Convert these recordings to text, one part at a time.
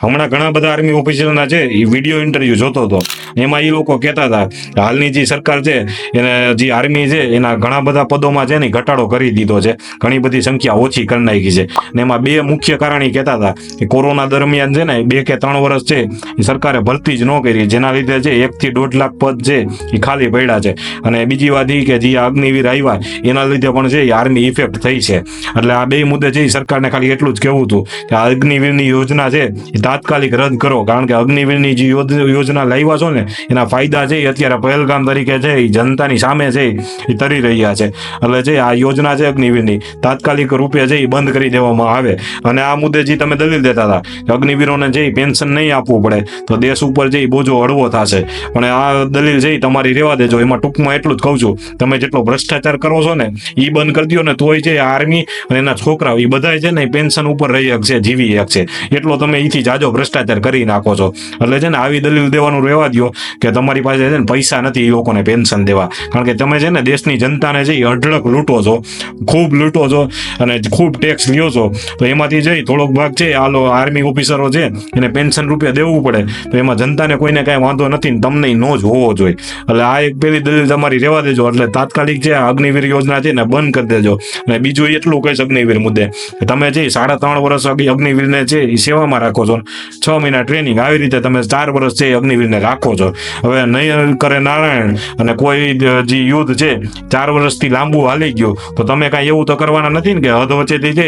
હમણાં ઘણા બધા આર્મી ઓફિસરના છે એ વિડીયો ઇન્ટરવ્યુ જોતો હતો, એમાં એ લોકો કહેતા હતા કે હાલની જે સરકાર છે એને જે આર્મી છે એના ઘણા બધા પદોમાં છે ને ઘટાડો કરી દીધો છે, ઘણી બધી સંખ્યા ઓછી કરી નાખી છે. ને એમાં બે મુખ્ય કારણ એ કહેતા હતા કે કોરોના દરમિયાન છે ને 2 કે 3 વર્ષ છે એ સરકારે ભરતી જ ન કરી, જેના લીધે છે 1 થી 1.5 લાખ પદ છે એ ખાલી પડ્યા છે. અને બીજી વાત એ કે જે અગ્નિવીર આવ્યા એના લીધે પણ છે એ આર્મી ઇફેક્ટ થઈ છે. એટલે આ બે મુદ્દે છે એ સરકારને ખાલી એટલું જ કહેવું હતું કે આ અગ્નિવીરની યોજના છે એ તાત્કાલિક રદ કરો, કારણ કે અગ્નિવીરની જે યોજના લાવ્યા છો ને એના ફાયદા છે એ અત્યારે પહેલગામ તરીકે છે એ જનતાની સામે છે એ તરી રહ્યા છે. એટલે છે આ યોજના છે અગ્નિવીરની તાત્કાલિક રૂપે છે એ બંધ કરી દેવામાં આવે. અને આ મુદ્દે જે તમે દલીલ દેતા હતા કે અગ્નિવીરોને જે પેન્શન નહીં આપવું પડે તો દેશ ઉપર જે બોજો હળવો થશે, પણ આ દલીલ છે તમારી રહેવા દેજો. એમાં ટૂંકમાં એટલું જ કહું છું, તમે જેટલો ભ્રષ્ટાચાર કરો છો ને એ બંધ કરી દો ને તોય છે આર્મી અને એના છોકરાઓ એ બધા છે ને પેન્શન ઉપર રહી શકશે, જીવી શકશે. એટલો તમે એથી જાજો ભ્રષ્ટાચાર કરી નાખો છો. એટલે છે ને આવી દલીલ દેવાનું રહેવા દો કે તમારી પાસે છે ને પૈસા નથી એ લોકોને પેન્શન દેવા, કારણ કે તમે છે ને દેશની જનતાને છે એ અઢળક લૂંટો છો, ખૂબ લૂંટો છો અને ખૂબ ટેક્સ લ્યો છો. તો એમાંથી જઈ થોડોક ભાગ છે આ આર્મી ઓફિસરો છે એને પેન્શન રૂપિયા દેવું પડે, તો એમાં જનતાને કોઈને કાંઈ વાંધો નથી ને તમને નો જ હોવો જોઈએ. એટલે આ એક પેલી દલીલ તમારી રહેવા દેજો. એટલે તાત્કાલિક છે અગ્નિવીર યોજના છે ને બંધ કરી દેજો. અને બીજું એટલું કહીશ અગ્નિવીર મુદ્દે કે તમે છે 3.5 વર્ષ અગ્નિવીરને છે એ સેવામાં રાખો છો, 6 મહિના ટ્રેનિંગ, આવી રીતે તમે 4 વર્ષ છે અગ્નિવીરને રાખો છો. હવે નહીં કરે નારાયણ અને કોઈ જે યુદ્ધ છે 4 વર્ષથી લાંબુ હાલી ગયું તો તમે કાંઈ એવું તો કરવાના નથી ને કે હદ વચ્ચેથી છે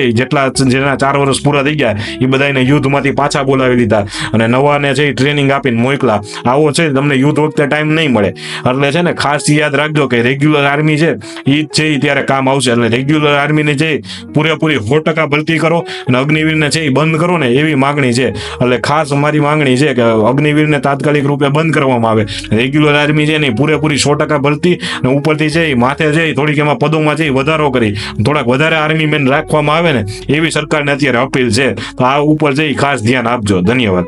જેના 4 વર્ષ પૂરા થઈ ગયા એ બધાને યુદ્ધમાંથી પાછા બોલાવી લીધા અને નવાને છે ટ્રેનિંગ આપીને મોકલા. આવો છે તમને યુદ્ધ વખતે ટાઈમ નહીં મળે. એટલે છે ને ખાસ યાદ રાખજો કે રેગ્યુલર આર્મી છે એ જ છે એ ત્યારે કામ આવશે. એટલે રેગ્યુલર આર્મીને છે પૂરેપૂરી 100% ભરતી કરો અને અગ્નિવીરને છે એ બંધ કરો ને એવી માગણી છે. એટલે ખાસ અમારી માંગણી છે કે અગ્નિવીરને તાત્કાલિક રૂપે બંધ કરવામાં આવે. રેગ્યુલર આર્મી છે ને પૂરેપૂરી 100% ભરતી અને ઉપરથી છે માથે છે થોડીક એમાં પદોમાં છે વધારો કરી થોડાક વધારે આર્મી મેન રાખવામાં આવે ને એવી સરકારને અત્યારે અપીલ છે. તો આ ઉપર છે ખાસ ધ્યાન આપજો. ધન્યવાદ.